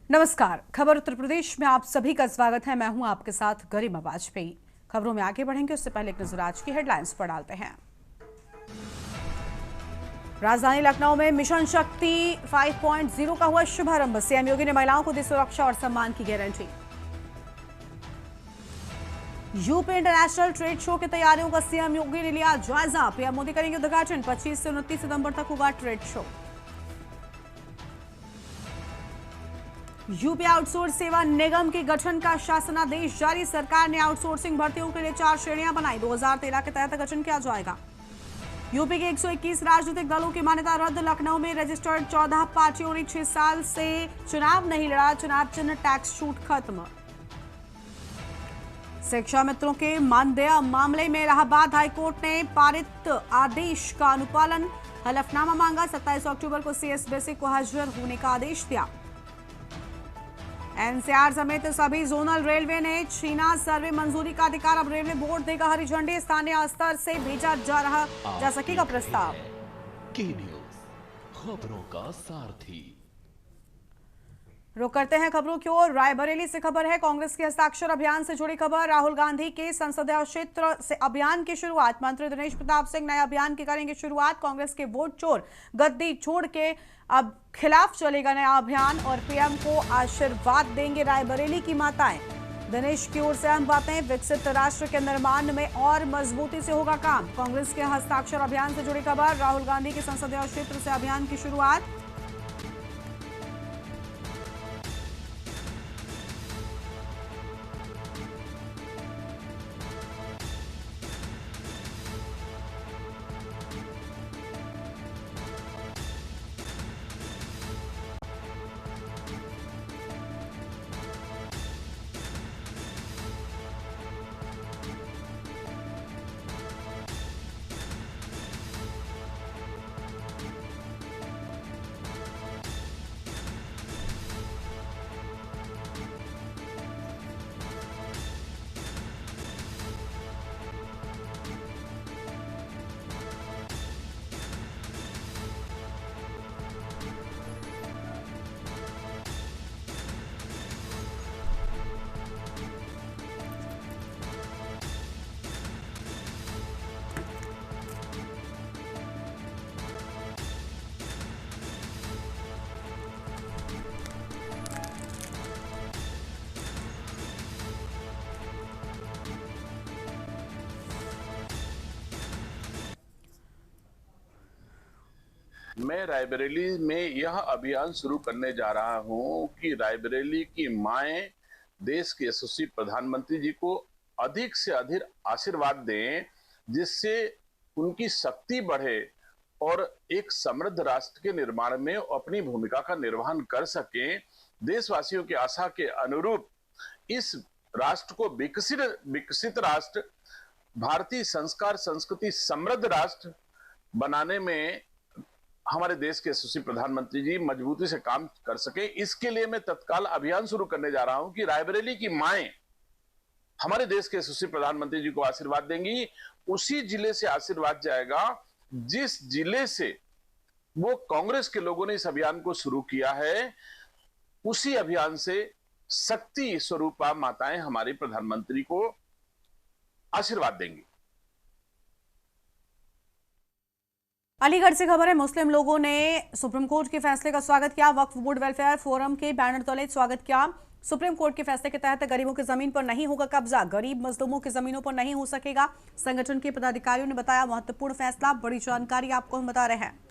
नमस्कार। खबर उत्तर प्रदेश में आप सभी का स्वागत है। मैं हूं आपके साथ गरिमा वाजपेयी। खबरों में आगे बढ़ेंगे उससे पहले एक नजर आज की हेडलाइंस पर डालते हैं। राजधानी लखनऊ में मिशन शक्ति 5.0 का हुआ शुभारंभ। सीएम योगी ने महिलाओं को दी सुरक्षा और सम्मान की guarantee. UP international trade show की तैयारियों का सीएम योगी ने लिया जायजा। पीएम मोदी करेंगे उद्घाटन। 25 से 29 सितंबर तक होगा ट्रेड शो। यूपी आउटसोर्स सेवा निगम के गठन का शासनादेश जारी। सरकार ने आउटसोर्सिंग भर्तियों के लिए 4 श्रेणियां बनाई। 2013 के तहत गठन किया जाएगा। यूपी के 121 राजनीतिक दलों की मान्यता रद्द। लखनऊ में रजिस्टर्ड 14 पार्टियों ने 6 साल से चुनाव नहीं लड़ा। चुनाव चिन्ह टैक्स छूट खत्म। शिक्षा मित्रों के मानदेय मामले में इलाहाबाद हाईकोर्ट ने पारित आदेश का अनुपालन। हलफनामा मांगा। 27 अक्टूबर को सीएस बेसिक को हाजिर होने का आदेश दिया। एनसीआर समेत सभी जोनल रेलवे ने छीना सर्वे मंजूरी का अधिकार। अब रेलवे बोर्ड देगा हरी झंडी। स्थानीय स्तर से भेजा जा सकेगा प्रस्ताव। की न्यूज़, खबरों का सारथी। रुक करते हैं खबरों की ओर। रायबरेली से खबर है। कांग्रेस के हस्ताक्षर अभियान से जुड़ी खबर। राहुल गांधी के संसदीय क्षेत्र से अभियान की शुरुआत। मंत्री दिनेश प्रताप सिंह नए अभियान की करेंगे शुरुआत। कांग्रेस के वोट चोर गद्दी छोड़ के अब खिलाफ चलेगा नया अभियान और पीएम को आशीर्वाद देंगे रायबरेली की माताएं। दिनेश की ओर से अहम बातें। विकसित राष्ट्र के निर्माण में और मजबूती से होगा काम। कांग्रेस के हस्ताक्षर अभियान से जुड़ी खबर। राहुल गांधी के संसदीय क्षेत्र से अभियान की शुरुआत। मैं रायबरेली में यह अभियान शुरू करने जा रहा हूं कि रायबरेली की माएं देश के यशस्वी प्रधानमंत्री जी को अधिक से अधिक आशीर्वाद दें, जिससे उनकी शक्ति बढ़े और एक समृद्ध राष्ट्र के निर्माण में अपनी भूमिका का निर्वहन कर सकें। देशवासियों की आशा के अनुरूप इस राष्ट्र को विकसित राष्ट्र, भारतीय संस्कार संस्कृति समृद्ध राष्ट्र बनाने में हमारे देश के यशस्वी प्रधानमंत्री जी मजबूती से काम कर सके। इसके लिए मैं तत्काल अभियान शुरू करने जा रहा हूं कि रायबरेली की माएं हमारे देश के यशस्वी प्रधानमंत्री जी को आशीर्वाद देंगी। उसी जिले से आशीर्वाद जाएगा जिस जिले से वो कांग्रेस के लोगों ने इस अभियान को शुरू किया है। उसी अभियान से शक्ति स्वरूपा माताएं हमारे प्रधानमंत्री को आशीर्वाद देंगी। अलीगढ़ से खबर है। मुस्लिम लोगों ने सुप्रीम कोर्ट के फैसले का स्वागत किया। वक्फ बोर्ड वेलफेयर फोरम के बैनर तले स्वागत किया। सुप्रीम कोर्ट के फैसले के तहत गरीबों की जमीन पर नहीं होगा कब्जा। गरीब मजलूमों की जमीनों पर नहीं हो सकेगा। संगठन के पदाधिकारियों ने बताया महत्वपूर्ण फैसला। बड़ी जानकारी आपको हम बता रहे हैं।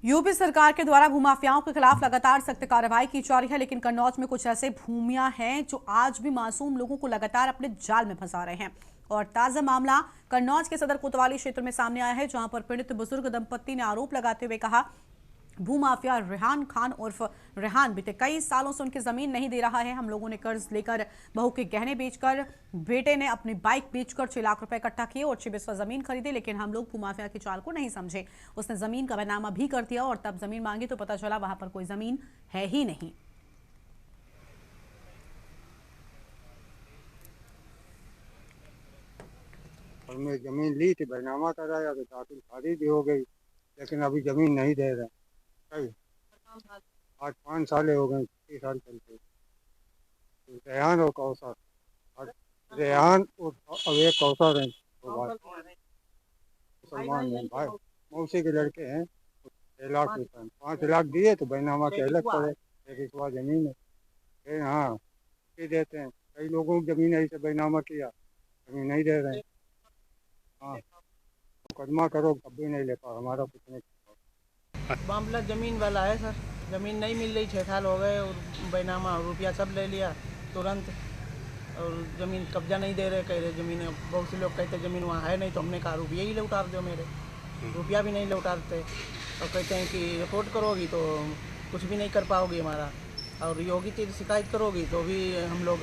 यूपी सरकार के द्वारा भूमाफियाओं के खिलाफ लगातार सख्त कार्रवाई की जा रही है, लेकिन कन्नौज में कुछ ऐसे भूमियां हैं जो आज भी मासूम लोगों को लगातार अपने जाल में फंसा रहे हैं। और ताजा मामला कन्नौज के सदर कोतवाली क्षेत्र में सामने आया है, जहां पर पीड़ित बुजुर्ग दंपत्ति ने आरोप लगाते हुए कहा, भूमाफिया रेहान खान उर्फ रेहान बीते कई सालों से उनकी जमीन नहीं दे रहा है। हम लोगों ने कर्ज लेकर बहू के गहने बेचकर, बेटे ने अपनी बाइक बेचकर 6 लाख रुपए इकट्ठा किए और 6 बिस्वा जमीन खरीदे, लेकिन हम लोग भूमाफिया की चाल को नहीं समझे। उसने जमीन का बैनामा भी कर दिया और तब जमीन मांगी तो पता चला वहां पर कोई जमीन है ही नहीं। और मैं जमीन ली थी, बैनामा कराया तो ताकि शादी भी हो गई, लेकिन अभी जमीन नहीं दे रहे। सही आज 5 साल हो गए, 6 साल चलते। रेहान और कौसर, और रेहान और अब एक कौसर है, मुसलमान है भाई, मौसी के लड़के हैं। 6 लाख रुपए 5 लाख दिए तो बैनामा के अलग पड़े, एक इकवा जमीन है। फिर हाँ देते हैं, कई लोगों की जमीन ऐसे बैनामा किया, जमीन नहीं दे रहे हैं। हाँ मुकदमा करो तब भी नहीं ले पा, हमारा कुछ नहीं। मामला जमीन वाला है सर, जमीन नहीं मिल रही, 6 साल हो गए और बैनामा रुपया सब ले लिया तुरंत, और ज़मीन कब्जा नहीं दे रहे, कह रहे ज़मीन। बहुत से लोग कहते ज़मीन वहाँ है नहीं, तो हमने कहा रुपया ही लौटा दो मेरे, रुपया भी नहीं लौटाते। और कहते हैं कि रिपोर्ट करोगी तो कुछ भी नहीं कर पाओगी हमारा, और योगी की शिकायत करोगी तो भी हम लोग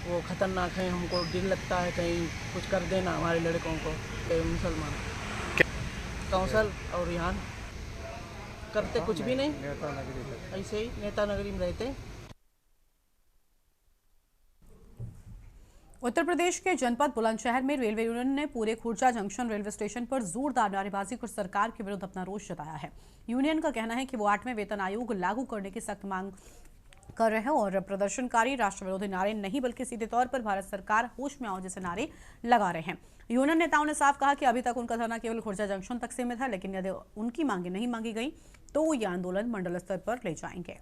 वो खतरनाक हैं, हमको डर लगता है कहीं कुछ कर देना हमारे लड़कों को। मुसलमान कौंसल और रेहान करते कुछ भी नहीं, ऐसे ही नेता नगरी में रहते। उत्तर प्रदेश के जनपद बुलंदशहर में रेलवे यूनियन ने पूरे खुर्जा जंक्शन रेलवे स्टेशन पर जोरदार नारेबाजी कर सरकार के विरुद्ध अपना रोष जताया है। यूनियन का कहना है कि वो 8वें वेतन आयोग लागू करने की सख्त मांग कर रहे हैं और प्रदर्शनकारी राष्ट्र विरोधी नारे नहीं बल्कि सीधे तौर पर भारत सरकार होश में आओ जैसे नारे लगा रहे हैं। यूनियन नेताओं ने साफ कहा कि अभी तक उनका धरना केवल खुर्जा जंक्शन तक सीमित है, लेकिन यदि उनकी मांगे नहीं मांगी गई तो ये आंदोलन मंडल स्तर पर ले जाएंगे।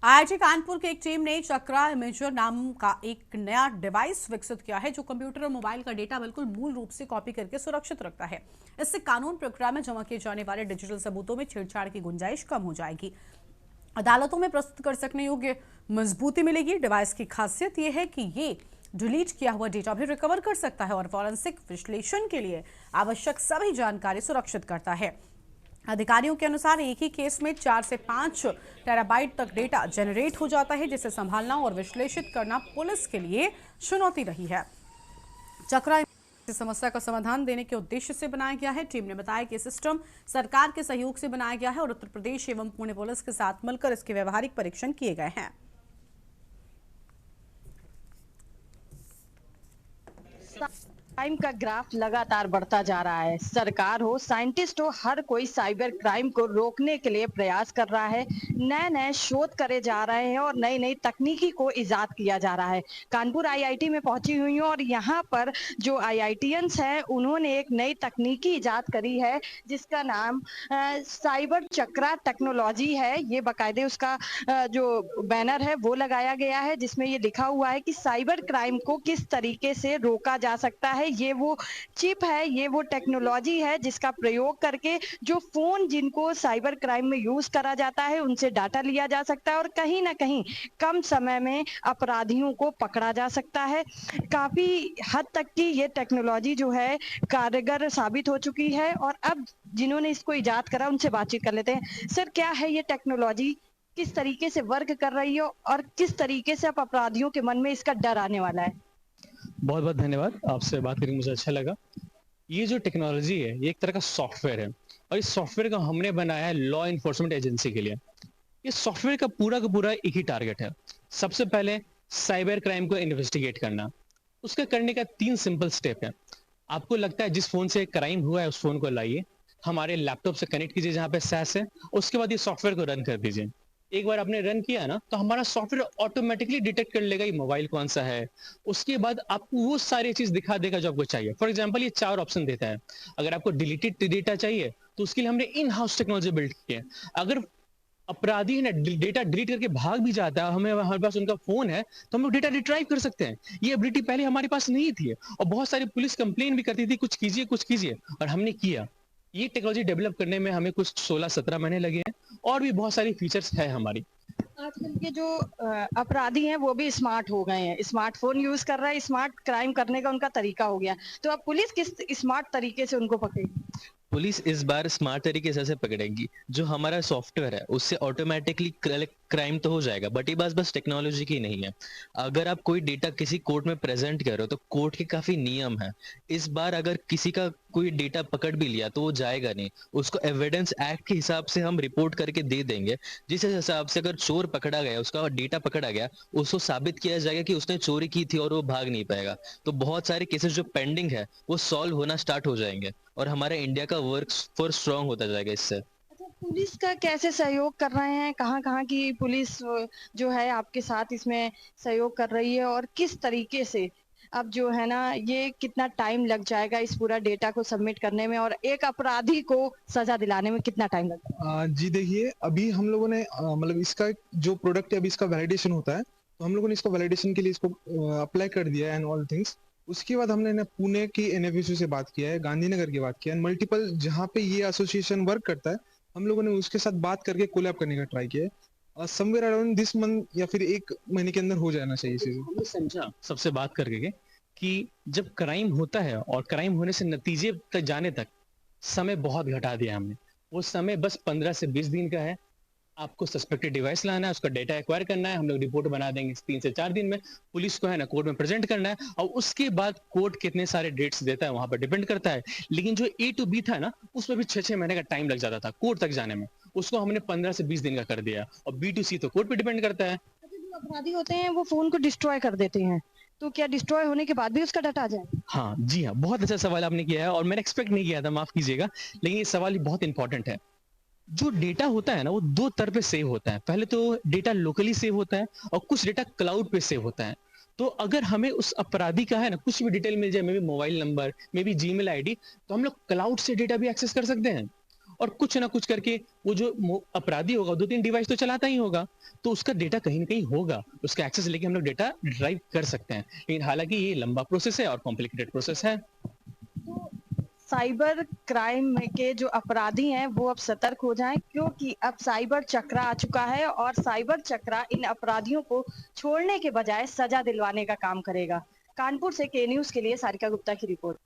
आईआईटी कानपुर की एक टीम ने चक्रा इमेजर नाम का एक नया डिवाइस विकसित किया है, जो कंप्यूटर और मोबाइल का डेटा बिल्कुल मूल रूप से कॉपी करके सुरक्षित रखता है। इससे कानून प्रक्रिया में जमा किए जाने वाले डिजिटल सबूतों में छेड़छाड़ की गुंजाइश कम हो जाएगी, अदालतों में प्रस्तुत कर सकने योग्य मजबूती मिलेगी। डिवाइस की खासियत यह है कि ये डिलीट किया हुआ डेटा भी रिकवर कर सकता है और फॉरेंसिक विश्लेषण के लिए आवश्यक सभी जानकारी सुरक्षित करता है। अधिकारियों के अनुसार एक ही केस में 4 से 5 टेराबाइट तक डेटा जनरेट हो जाता है, जिसे संभालना और विश्लेषित करना पुलिस के लिए चुनौती रही है। चक्रा इस समस्या का समाधान देने के उद्देश्य से बनाया गया है। टीम ने बताया कि सिस्टम सरकार के सहयोग से बनाया गया है और उत्तर प्रदेश एवं पुणे पुलिस के साथ मिलकर इसके व्यवहारिक परीक्षण किए गए हैं। क्राइम का ग्राफ लगातार बढ़ता जा रहा है। सरकार हो, साइंटिस्ट हो, हर कोई साइबर क्राइम को रोकने के लिए प्रयास कर रहा है। नए नए शोध करे जा रहे हैं और नई नई तकनीकी को इजाद किया जा रहा है। कानपुर आईआईटी में पहुंची हुई हूँ और यहाँ पर जो आईआईटीएंस हैं उन्होंने एक नई तकनीकी इजाद करी है जिसका नाम साइबर चक्रा टेक्नोलॉजी है। ये बाकायदे उसका जो बैनर है वो लगाया गया है जिसमें ये लिखा हुआ है कि साइबर क्राइम को किस तरीके से रोका जा सकता है। है ये वो चिप है, ये वो टेक्नोलॉजी है जिसका प्रयोग करके जो फोन जिनको साइबर क्राइम में यूज करा जाता है उनसे डाटा लिया जा सकता है और कहीं ना कहीं कम समय में अपराधियों को पकड़ा जा सकता है। काफी हद तक की ये टेक्नोलॉजी जो है कारगर साबित हो चुकी है और अब जिन्होंने इसको इजाद करा उनसे बातचीत कर लेते हैं। सर, क्या है ये टेक्नोलॉजी, किस तरीके से वर्क कर रही हो और किस तरीके से अब अपराधियों के मन में इसका डर आने वाला है? बहुत बहुत धन्यवाद, आपसे बात करके मुझे अच्छा लगा। ये जो टेक्नोलॉजी है ये एक तरह का सॉफ्टवेयर है और इस सॉफ्टवेयर का हमने बनाया है लॉ इन्फोर्समेंट एजेंसी के लिए। इस सॉफ्टवेयर का पूरा एक ही टारगेट है। सबसे पहले साइबर क्राइम को इन्वेस्टिगेट करना। उसका करने का 3 सिंपल स्टेप है। आपको लगता है जिस फोन से क्राइम हुआ है उस फोन को लाइए, हमारे लैपटॉप से कनेक्ट कीजिए जहां पे सैस है, उसके बाद ये सॉफ्टवेयर को रन कर दीजिए। एक बार आपने रन किया ना तो हमारा सॉफ्टवेयर ऑटोमेटिकली डिटेक्ट कर लेगा ये मोबाइल कौन सा है। उसके बाद आपको वो सारी चीज दिखा देगा जो आपको चाहिए। फॉर एग्जांपल ये 4 ऑप्शन देता है। अगर आपको डिलीटेड डेटा चाहिए तो उसके लिए हमने इन हाउस टेक्नोलॉजी बिल्ड की है। अगर अपराधी है ना डेटा डिलीट करके भाग भी जाता है, हमें हमारे पास उनका फोन है तो हम लोग डेटा रिट्राइव कर सकते हैं। ये एबिलिटी पहले हमारे पास नहीं थी और बहुत सारी पुलिस कंप्लेन भी करती थी कुछ कीजिए और हमने किया। ये टेक्नोलॉजी डेवलप करने में हमें कुछ 16-17 महीने लगे हैं और भी बहुत सारी फीचर्स है हमारी। आजकल के जो अपराधी हैं वो भी स्मार्ट हो गए हैं, स्मार्टफोन यूज कर रहा है, स्मार्ट क्राइम करने का उनका तरीका हो गया। तो अब पुलिस किस स्मार्ट तरीके से उनको पकड़ेगी? पुलिस इस बार स्मार्ट तरीके से पकड़ेगी। जो हमारा सॉफ्टवेयर है उससे ऑटोमेटिकली क्राइम तो हो जाएगा, बट ये बात बस टेक्नोलॉजी की नहीं है। अगर आप कोई डेटा किसी कोर्ट में प्रेजेंट कर रहे हो तो कोर्ट के काफी नियम है। इस बार अगर किसी का कोई डेटा पकड़ भी लिया तो वो जाएगा नहीं, उसको एविडेंस एक्ट के हिसाब से हम रिपोर्ट करके दे देंगे। जिस हिसाब से अगर चोर पकड़ा गया, उसका डेटा पकड़ा गया, उसको साबित किया जाएगा कि उसने चोरी की थी और वो भाग नहीं पाएगा। तो बहुत सारे केसेस जो पेंडिंग है वो सॉल्व होना स्टार्ट हो जाएंगे और हमारा इंडिया का वर्क फोर्स स्ट्रांग होता जाएगा इससे। अच्छा, पुलिस का कैसे सहयोग कर रहे हैं? कहाँ की पुलिस जो है आपके साथ इसमें सहयोग कर रही है और किस तरीके से अब जो है ना ये कितना टाइम लग जाएगा इस पूरा डेटा को सबमिट करने में और एक अपराधी को सजा दिलाने में कितना टाइम लगेगा? जी देखिए, अभी हम लोगों ने मतलब इसका जो प्रोडक्ट है अभी इसका वैलिडेशन होता है, तो हम लोगों ने इसको वैलिडेशन के लिए इसको अप्लाई कर दिया है एंड ऑल थिंग्स। उसके बाद हमने ना पुणे की एनएफएसयू से बात किया है, गांधीनगर की बात किया है, मल्टीपल जहाँ पे ये एसोसिएशन वर्क करता है हम लोगों ने उसके साथ बात करके कोलैब करने का ट्राई किया है। समवेयर अराउंड दिस मंथ या फिर 1 महीने के अंदर हो जाना चाहिए चीजें। हमने समझा सबसे बात करके कि जब क्राइम होता है और क्राइम होने से नतीजे तक जाने तक समय बहुत घटा दिया हमने। वो समय बस 15 से 20 दिन का है। आपको सस्पेक्टेड डिवाइस लाना है, उसका डेटा एक्वायर करना है, हम लोग रिपोर्ट बना देंगे 3 से 4 दिन में। पुलिस को है ना कोर्ट में प्रेजेंट करना है और उसके बाद कोर्ट कितने सारे डेट्स देता है वहां पर डिपेंड करता है। लेकिन जो A to B था ना उसमें भी 6-6 महीने का टाइम लग जाता था कोर्ट तक जाने में, उसको हमने 15 से 20 दिन का कर दिया। और B to C तो कोर्ट पे डिपेंड करता है। जो अपराधी होते हैं वो फोन को डिस्ट्रॉय कर देते हैं, तो क्या डिस्ट्रॉय होने के बाद भी उसका डाटा आ जाए? हाँ जी हाँ, बहुत अच्छा सवाल आपने किया है और मैंने एक्सपेक्ट नहीं किया था, माफ कीजिएगा, लेकिन ये सवाल बहुत इंपॉर्टेंट है। जो डेटा होता है ना वो 2 तरह पे सेव होता है। पहले तो डेटा लोकली सेव होता है और कुछ डेटा क्लाउड पे सेव होता है। तो अगर हमें उस अपराधी का है ना कुछ भी डिटेल मिल जाए, may be mobile number, may be Gmail ID, तो हम लोग क्लाउड से डेटा भी एक्सेस कर सकते हैं और कुछ ना कुछ करके वो जो अपराधी होगा 2-3 डिवाइस तो चलाता ही होगा, तो उसका डेटा कहीं ना कहीं होगा, उसका एक्सेस लेके हम लोग डेटा ड्राइव कर सकते हैं। लेकिन हालांकि ये लंबा प्रोसेस है और कॉम्प्लिकेटेड प्रोसेस है। साइबर क्राइम के जो अपराधी हैं वो अब सतर्क हो जाएं, क्योंकि अब साइबर चक्रा आ चुका है और साइबर चक्रा इन अपराधियों को छोड़ने के बजाय सजा दिलवाने का काम करेगा। कानपुर से के न्यूज के लिए सारिका गुप्ता की रिपोर्ट।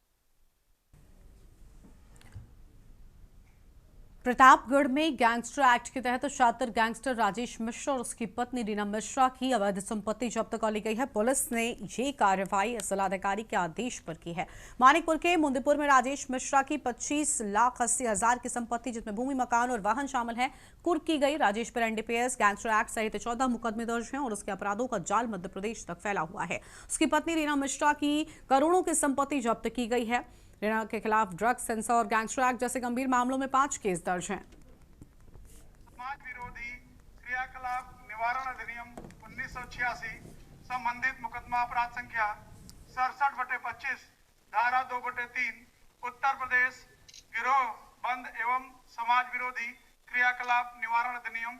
प्रतापगढ़ में गैंगस्टर एक्ट के तहत शातिर गैंगस्टर राजेश मिश्रा और उसकी पत्नी रीना मिश्रा की अवैध संपत्ति जब्त कर ली गई है। पुलिस ने ये कार्रवाई जिलाधिकारी के आदेश पर की है। मानिकपुर के मुंदीपुर में राजेश मिश्रा की 25,80,000 की संपत्ति, जिसमें भूमि, मकान और वाहन शामिल है, कुर्क की गई। राजेश पर एनडीपीएस, गैंगस्टर एक्ट सहित 14 मुकदमे दर्ज हैं और उसके अपराधों का जाल मध्य प्रदेश तक फैला हुआ है। उसकी पत्नी रीना मिश्रा की करोड़ों की संपत्ति जब्त की गई है। रीना के खिलाफ ड्रग्स, सेंसर और गैंगस्टर एक्ट जैसे गंभीर मामलों में 5 केस दर्ज हैं। समाज विरोधी क्रियाकलाप निवारण अधिनियम 1986 संबंधित मुकदमा अपराध संख्या 67/25 धारा 2/3 उत्तर प्रदेश गिरोह बंद एवं समाज विरोधी क्रियाकलाप निवारण अधिनियम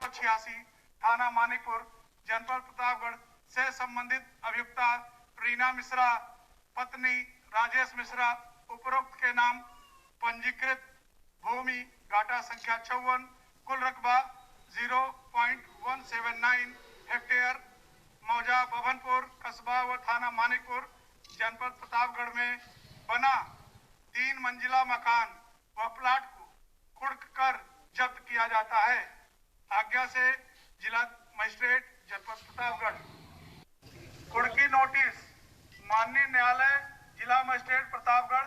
1986 थाना मानिकपुर जनपद प्रतापगढ़ से संबंधित अभियुक्ता रीना मिश्रा पत्नी राजेश मिश्रा उपरोक्त के नाम पंजीकृत भूमि घाटा संख्या 54 कुल रकबा 0.179 हेक्टेयर मौजा भवनपुर कस्बा व थाना मानिकपुर जनपद प्रतापगढ़ में बना 3 मंजिला मकान व प्लाट को कुर्क कर जब्त किया जाता है। आज्ञा से जिला मजिस्ट्रेट जनपद प्रतापगढ़। कुर्की नोटिस माननीय न्यायालय जिला मजिस्ट्रेट प्रतापगढ़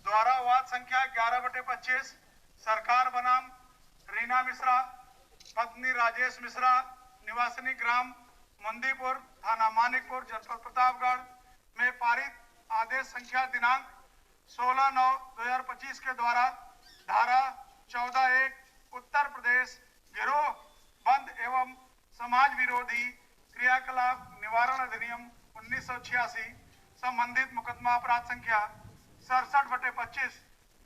द्वारा वाद संख्या 11/25 सरकार बनाम रीना मिश्रा पत्नी राजेश मिश्रा निवासिनी ग्राम मंदीपुर थाना मानिकपुर जनपद प्रतापगढ़ में पारित आदेश संख्या दिनांक 16/9/2025 के द्वारा धारा 14(1) उत्तर प्रदेश गिरोह बंद एवं समाज विरोधी क्रियाकलाप निवारण अधिनियम 1986 संबंधित मुकदमा अपराध संख्या 67/25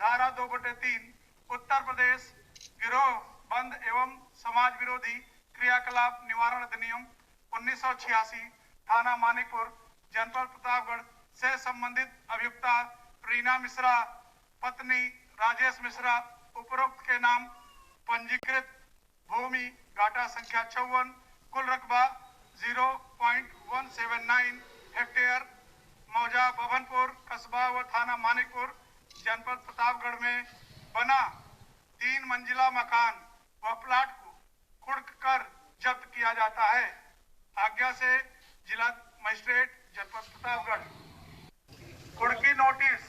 धारा 2/3 उत्तर प्रदेश गिरोह बंद एवं समाज विरोधी क्रियाकलाप निवारण अधिनियम 1986 थाना मानिकपुर जनपद प्रतापगढ़ से संबंधित अभियुक्ता रीना मिश्रा पत्नी राजेश मिश्रा उपरोक्त के नाम पंजीकृत भूमि घाटा संख्या 54 कुल रकबा 0.179 हेक्टेयर मौजा भवनपुर कस्बा व थाना मानिकपुर जनपद प्रतापगढ़ में बना 3 मंजिला मकान व प्लाट को कुर्क कर जब्त किया जाता है। आज्ञा से जिला मजिस्ट्रेट जनपद प्रतापगढ़। कुर्की नोटिस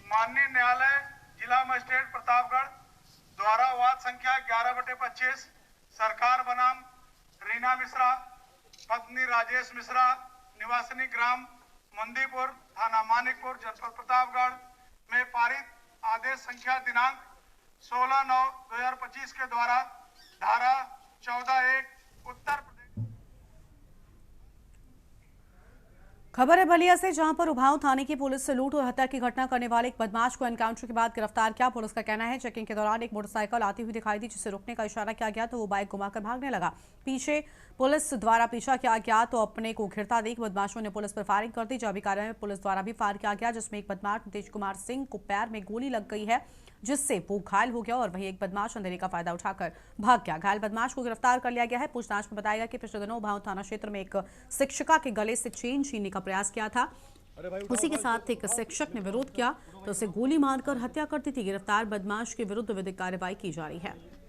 माननीय न्यायालय जिला मजिस्ट्रेट प्रतापगढ़ द्वारा वाद संख्या 11/25 सरकार बनाम रीना मिश्रा पत्नी राजेश मिश्रा निवासिनी ग्राम मंदीपुर थाना मानिकपुर जनपद प्रतापगढ़ में पारित आदेश संख्या दिनांक 16/9/2025 के द्वारा धारा 14(1) उत्तर प्रदेश। खबर है बलिया से, जहां पर उभाऊ थाने की पुलिस से लूट और हत्या की घटना करने वाले एक बदमाश को एनकाउंटर के बाद गिरफ्तार किया। पुलिस का कहना है चेकिंग के दौरान एक मोटरसाइकिल आती हुई दिखाई दी, जिसे रोकने का इशारा किया गया तो वो बाइक घुमाकर भागने लगा। पीछे पुलिस द्वारा पीछा किया गया तो अपने को घिरता देख बदमाशों ने पुलिस पर फायरिंग कर दी। जवाबी कार्रवाई में पुलिस द्वारा भी फायर किया गया, जिसमें एक बदमाश नीतीश कुमार सिंह को पैर में गोली लग गई है, जिससे वो घायल हो गया और वहीं एक बदमाश अंधेरे का फायदा उठाकर भाग गया। घायल बदमाश को गिरफ्तार कर लिया गया है। पूछताछ में बताया गया कि पिछले दिनों उभाऊ थाना क्षेत्र में एक शिक्षिका के गले से चेन छीनने का प्रयास किया था। उसी के साथ एक शिक्षक ने विरोध किया तो उसे गोली मारकर हत्या कर दी थी। गिरफ्तार बदमाश के विरुद्ध विधिक कार्रवाई की जा रही है।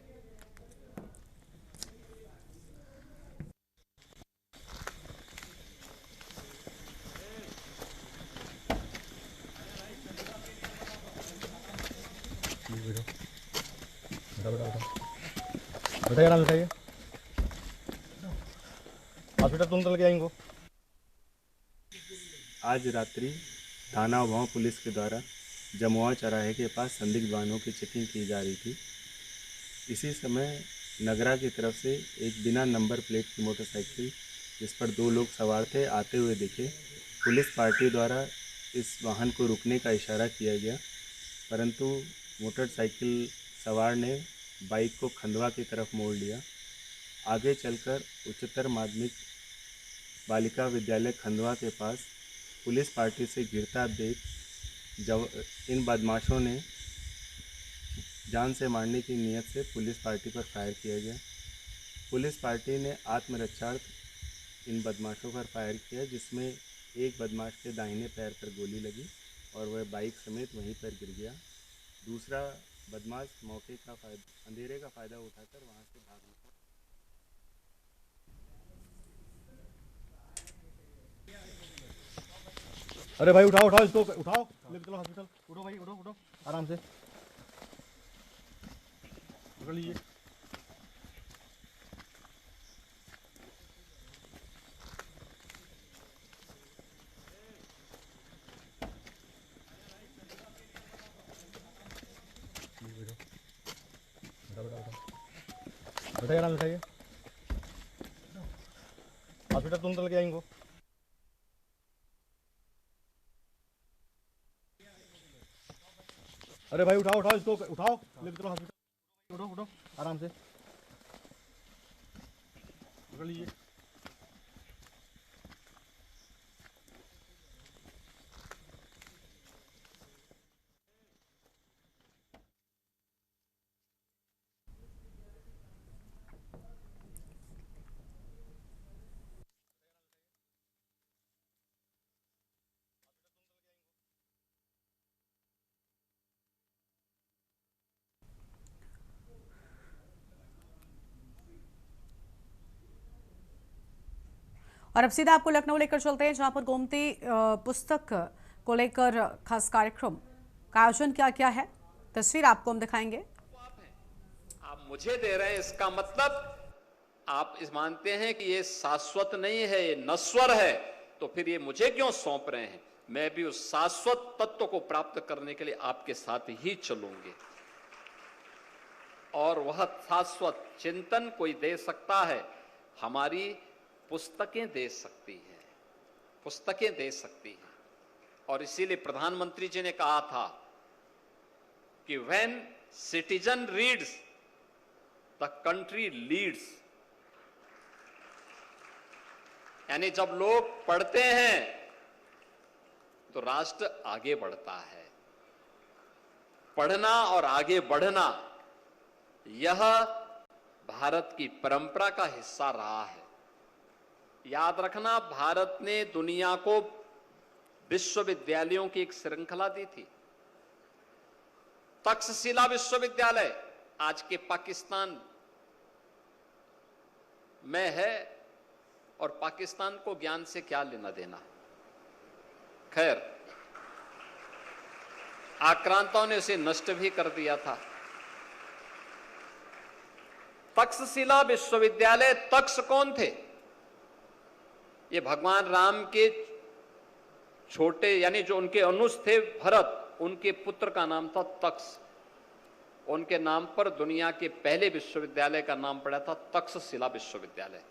बेटा नाम बताइए, हॉस्पिटल तुम चल के आएंगे। आज रात्रि थाना उभाऊ पुलिस के द्वारा जमुआ चौराहे के पास संदिग्ध वाहनों की चेकिंग की जा रही थी। इसी समय नगरा की तरफ से एक बिना नंबर प्लेट की मोटरसाइकिल जिस पर 2 लोग सवार थे आते हुए दिखे। पुलिस पार्टी द्वारा इस वाहन को रुकने का इशारा किया गया, परंतु मोटरसाइकिल सवार ने बाइक को खंडवा की तरफ मोड़ लिया। आगे चलकर उच्चतर माध्यमिक बालिका विद्यालय खंडवा के पास पुलिस पार्टी से घिरता देख इन बदमाशों ने जान से मारने की नीयत से पुलिस पार्टी पर फायर किया गया। पुलिस पार्टी ने आत्मरक्षार्थ इन बदमाशों पर फायर किया, जिसमें एक बदमाश के दाहिने पैर पर गोली लगी और वह बाइक समेत वहीं पर गिर गया। दूसरा बदमाश मौके का अंधेरे का फायदा उठाकर वहां से भाग निकला। अरे भाई उठाओ उठाओ इसको, उठाओ लेके चलो हॉस्पिटल। उठो भाई, उठो उठो आराम से पकड़ लीजिए। बेटा नाम बताइए, हॉस्पिटल तुम चल के आएंगे। अरे भाई उठाओ उठाओ इसको, उठाओ लेके चलो हॉस्पिटल। उठो उठो आराम से पकड़ लीजिए। और अब सीधा आपको लखनऊ लेकर चलते हैं, जहां पर गोमती पुस्तक को लेकर खास कार्यक्रम का आयोजन किया गया है। तस्वीर आपको हम दिखाएंगे। आप मुझे दे रहे हैं, इसका मतलब आप इस मानते हैं कि ये शाश्वत नहीं है, ये नश्वर है, तो फिर ये मुझे क्यों सौंप रहे हैं? मैं भी उस शाश्वत तत्व को प्राप्त करने के लिए आपके साथ ही चलूंगे, और वह शाश्वत चिंतन कोई दे सकता है, हमारी पुस्तकें दे सकती हैं, पुस्तकें दे सकती हैं। और इसीलिए प्रधानमंत्री जी ने कहा था कि when citizen reads the country leads, यानी जब लोग पढ़ते हैं तो राष्ट्र आगे बढ़ता है। पढ़ना और आगे बढ़ना यह भारत की परंपरा का हिस्सा रहा है। याद रखना, भारत ने दुनिया को विश्वविद्यालयों की एक श्रृंखला दी थी। तक्षशिला विश्वविद्यालय आज के पाकिस्तान में है, और पाकिस्तान को ज्ञान से क्या लेना देना। खैर, आक्रांताओं ने उसे नष्ट भी कर दिया था। तक्षशिला विश्वविद्यालय, तक्ष कौन थे? ये भगवान राम के छोटे, यानी जो उनके अनुज थे भरत, उनके पुत्र का नाम था तक्ष। उनके नाम पर दुनिया के पहले विश्वविद्यालय का नाम पड़ा था तक्षशिला विश्वविद्यालय।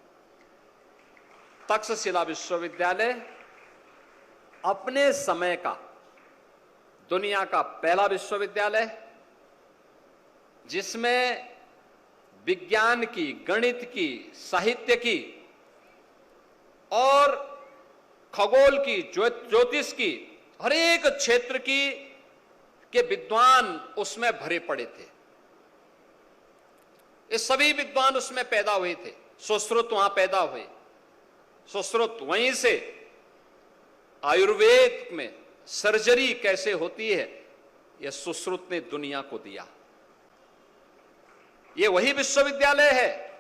तक्षशिला विश्वविद्यालय अपने समय का दुनिया का पहला विश्वविद्यालय, जिसमें विज्ञान की, गणित की, साहित्य की और खगोल की, ज्योतिष की, हर एक क्षेत्र की के विद्वान उसमें भरे पड़े थे। ये सभी विद्वान उसमें पैदा हुए थे। सुश्रुत वहां पैदा हुए। सुश्रुत वहीं से आयुर्वेद में सर्जरी कैसे होती है, यह सुश्रुत ने दुनिया को दिया। यह वही विश्वविद्यालय है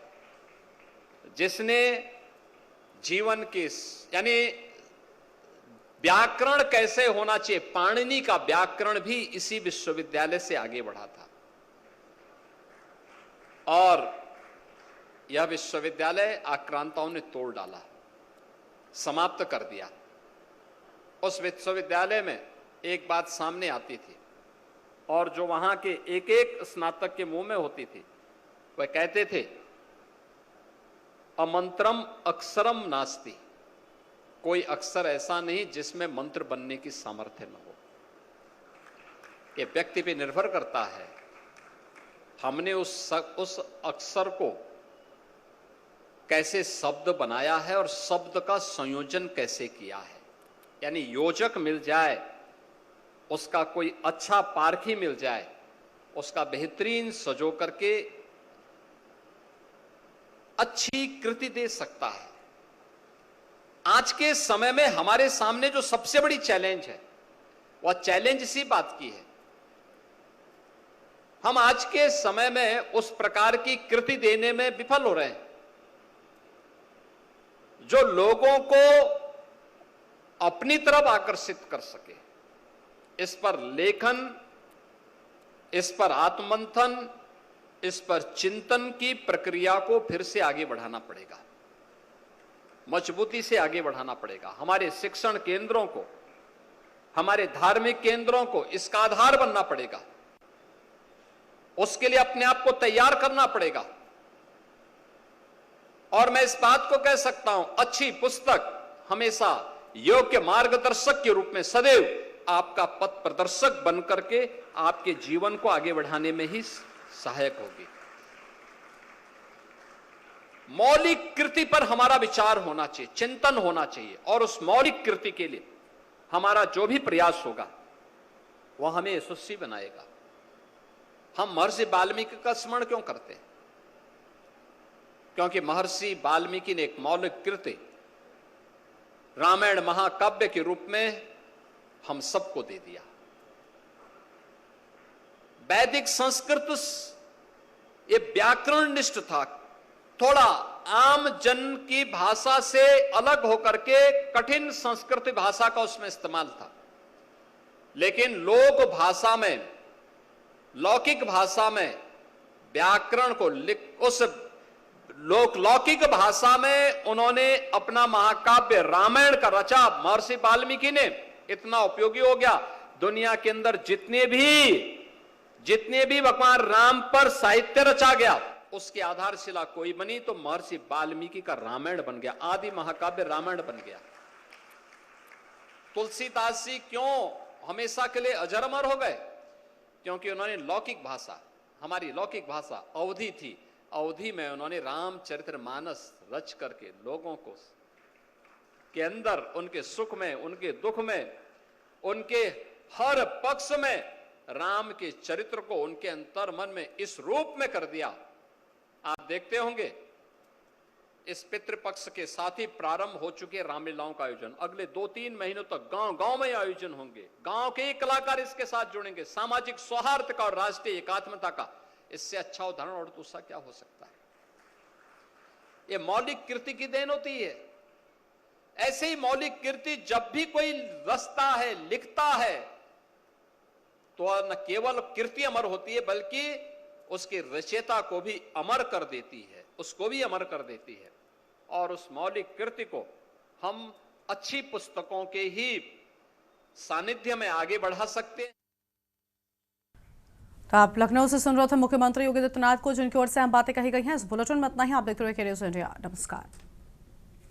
जिसने जीवन के, यानी व्याकरण कैसे होना चाहिए, पाणिनि का व्याकरण भी इसी विश्वविद्यालय से आगे बढ़ा था। और यह विश्वविद्यालय आक्रांताओं ने तोड़ डाला, समाप्त कर दिया। उस विश्वविद्यालय में एक बात सामने आती थी, और जो वहां के एक एक स्नातक के मुंह में होती थी, वह कहते थे, अमंत्रम अक्षरम नास्ति, कोई अक्षर ऐसा नहीं जिसमें मंत्र बनने की सामर्थ्य न हो। यह व्यक्ति पे निर्भर करता है, हमने उस अक्षर को कैसे शब्द बनाया है और शब्द का संयोजन कैसे किया है। यानी योजक मिल जाए, उसका कोई अच्छा पारखी मिल जाए, उसका बेहतरीन सजो करके अच्छी कृति दे सकता है। आज के समय में हमारे सामने जो सबसे बड़ी चैलेंज है, वह चैलेंज इसी बात की है, हम आज के समय में उस प्रकार की कृति देने में विफल हो रहे हैं जो लोगों को अपनी तरफ आकर्षित कर सके। इस पर लेखन, इस पर आत्ममंथन, इस पर चिंतन की प्रक्रिया को फिर से आगे बढ़ाना पड़ेगा, मजबूती से आगे बढ़ाना पड़ेगा। हमारे शिक्षण केंद्रों को, हमारे धार्मिक केंद्रों को इसका आधार बनना पड़ेगा। उसके लिए अपने आप को तैयार करना पड़ेगा। और मैं इस बात को कह सकता हूं, अच्छी पुस्तक हमेशा योग्य मार्गदर्शक के रूप में सदैव आपका पथ प्रदर्शक बन करके आपके जीवन को आगे बढ़ाने में ही सहायक होगी। मौलिक कृति पर हमारा विचार होना चाहिए, चिंतन होना चाहिए, और उस मौलिक कृति के लिए हमारा जो भी प्रयास होगा वह हमें यशस्वी बनाएगा। हम महर्षि वाल्मीकि का स्मरण क्यों करते हैं? क्योंकि महर्षि वाल्मीकि ने एक मौलिक कृति रामायण महाकाव्य के रूप में हम सबको दे दिया। वैदिक संस्कृत ये व्याकरण निष्ठ था, थोड़ा आम जन की भाषा से अलग होकर के कठिन संस्कृत भाषा का उसमें इस्तेमाल था। लेकिन लोक भाषा में, लौकिक भाषा में व्याकरण को उस लौकिक भाषा में उन्होंने अपना महाकाव्य रामायण का रचा। महर्षि वाल्मीकि ने इतना उपयोगी हो गया, दुनिया के अंदर जितने भी भगवान राम पर साहित्य रचा गया उसकी आधारशिला कोई बनी तो महर्षि वाल्मीकि का रामायण बन गया, आदि महाकाव्य रामायण बन गया। तुलसीदास जी क्यों हमेशा के लिए अजरअमर हो गए? क्योंकि उन्होंने लौकिक भाषा, हमारी लौकिक भाषा अवधि थी, अवधि में उन्होंने रामचरितमानस रच करके लोगों को के अंदर उनके सुख में, उनके दुख में, उनके हर पक्ष में राम के चरित्र को उनके अंतर मन में इस रूप में कर दिया। आप देखते होंगे इस पितृपक्ष के साथ ही प्रारंभ हो चुके रामलीलाओं का आयोजन। अगले 2-3 महीनों तक गांव-गांव में आयोजन होंगे, गांव के ही कलाकार इसके साथ जुड़ेंगे। सामाजिक सौहार्द का और राष्ट्रीय एकात्मता का इससे अच्छा उदाहरण और दूसरा क्या हो सकता है? ये मौलिक कृति की देन होती है। ऐसे ही मौलिक कृति जब भी कोई रचता है, लिखता है, तो न केवल कृति अमर होती है बल्कि उसके रचयिता को भी अमर कर देती है, उसको भी अमर कर देती है। और उस मौलिक कृति को हम अच्छी पुस्तकों के ही सानिध्य में आगे बढ़ा सकते हैं। तो आप लखनऊ से सुन रहे थे मुख्यमंत्री योगी आदित्यनाथ को, जिनकी ओर से हम बातें कही गई हैं। इस बुलेटिन में इतना ही। आप देखते रहिए के न्यूज़ इंडिया। नमस्कार।